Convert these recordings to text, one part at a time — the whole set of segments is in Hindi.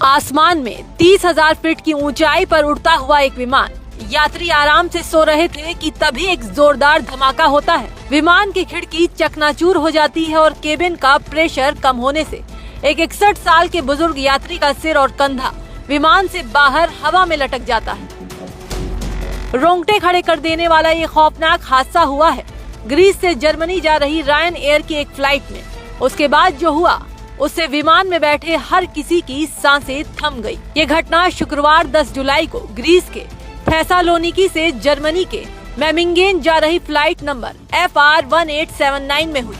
आसमान में 30,000 फीट की ऊंचाई पर उड़ता हुआ एक विमान। यात्री आराम से सो रहे थे कि तभी एक जोरदार धमाका होता है। विमान की खिड़की चकनाचूर हो जाती है और केबिन का प्रेशर कम होने से एक 61 साल के बुजुर्ग यात्री का सिर और कंधा विमान से बाहर हवा में लटक जाता है। रोंगटे खड़े कर देने वाला ये खौफनाक हादसा हुआ है ग्रीस से जर्मनी जा रही रायन एयर की एक फ्लाइट में। उसके बाद जो हुआ उससे विमान में बैठे हर किसी की सांसें थम गई। ये घटना शुक्रवार 10 जुलाई को ग्रीस के थेसालोनिकी से जर्मनी के मेमिंगेन जा रही फ्लाइट नंबर FR1879 में हुई।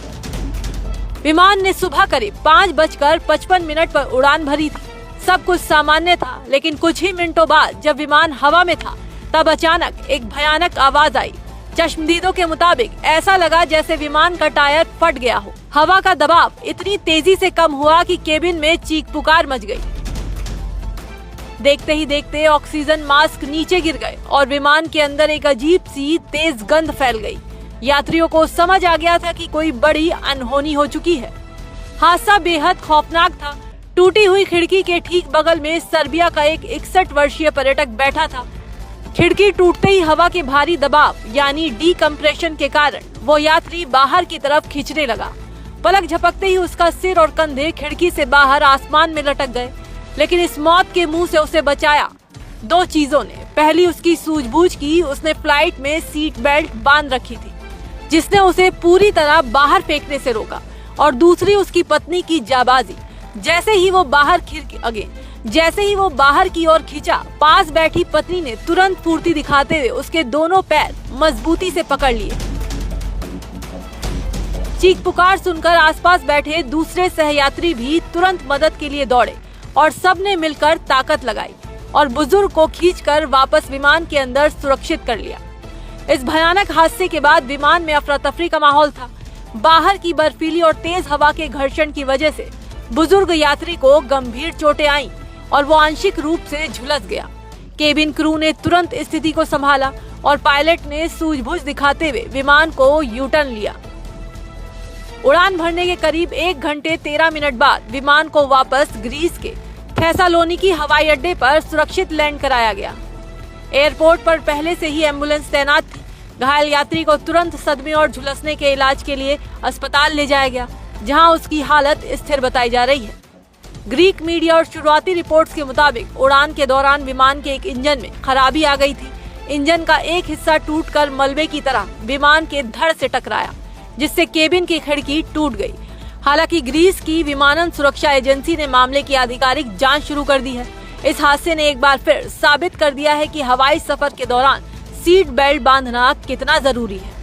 विमान ने सुबह करीब 5:55 पर उड़ान भरी थी। सब कुछ सामान्य था, लेकिन कुछ ही मिनटों बाद जब विमान हवा में था तब अचानक एक भयानक आवाज आई। चश्मदीदों के मुताबिक ऐसा लगा जैसे विमान का टायर फट गया हो। हवा का दबाव इतनी तेजी से कम हुआ कि केबिन में चीख पुकार मच गई। देखते ही देखते ऑक्सीजन मास्क नीचे गिर गए और विमान के अंदर एक अजीब सी तेज गंध फैल गई। यात्रियों को समझ आ गया था कि कोई बड़ी अनहोनी हो चुकी है। हादसा बेहद खौफनाक था। टूटी हुई खिड़की के ठीक बगल में सर्बिया का एक 61 वर्षीय पर्यटक बैठा था। खिड़की टूटते ही हवा के भारी दबाव यानी डीकम्प्रेशन के कारण वो यात्री बाहर की तरफ खींचने लगा। पलक झपकते ही उसका सिर और कंधे खिड़की से बाहर आसमान में लटक गए। लेकिन इस मौत के मुंह से उसे बचाया 2 चीजों ने। पहली उसकी सूझबूझ की उसने फ्लाइट में सीट बेल्ट बांध रखी थी, जिसने उसे पूरी तरह बाहर फेंकने से रोका। और दूसरी उसकी पत्नी की जाबाजी। जैसे ही वो बाहर की ओर खींचा, पास बैठी पत्नी ने तुरंत फुर्ती दिखाते हुए उसके दोनों पैर मजबूती से पकड़ लिए। चीख पुकार सुनकर आसपास बैठे दूसरे सहयात्री भी तुरंत मदद के लिए दौड़े और सबने मिलकर ताकत लगाई और बुजुर्ग को खींचकर वापस विमान के अंदर सुरक्षित कर लिया। इस भयानक हादसे के बाद विमान में अफरा तफरी का माहौल था। बाहर की बर्फीली और तेज हवा के घर्षण की वजह से बुजुर्ग यात्री को गंभीर चोटें आईं और वो आंशिक रूप से झुलस गया। केबिन क्रू ने तुरंत स्थिति को संभाला और पायलट ने सूझबूझ दिखाते हुए विमान को यू टर्न लिया। उड़ान भरने के करीब 1 घंटे 13 मिनट बाद विमान को वापस ग्रीस के थेसालोनिकी हवाई अड्डे पर सुरक्षित लैंड कराया गया। एयरपोर्ट पर पहले से ही एम्बुलेंस तैनात थी। घायल यात्री को तुरंत सदमे और झुलसने के इलाज के लिए अस्पताल ले जाया गया, जहां उसकी हालत स्थिर बताई जा रही है। ग्रीक मीडिया और शुरुआती रिपोर्ट्स के मुताबिक उड़ान के दौरान विमान के एक इंजन में खराबी आ गई थी। इंजन का एक हिस्सा टूटकर मलबे की तरह विमान के धड़ से टकराया, जिससे केबिन की खिड़की टूट गई। हालांकि ग्रीस की विमानन सुरक्षा एजेंसी ने मामले की आधिकारिक जांच शुरू कर दी है। इस हादसे ने एक बार फिर साबित कर दिया है कि हवाई सफर के दौरान सीट बेल्ट बांधना कितना जरूरी है।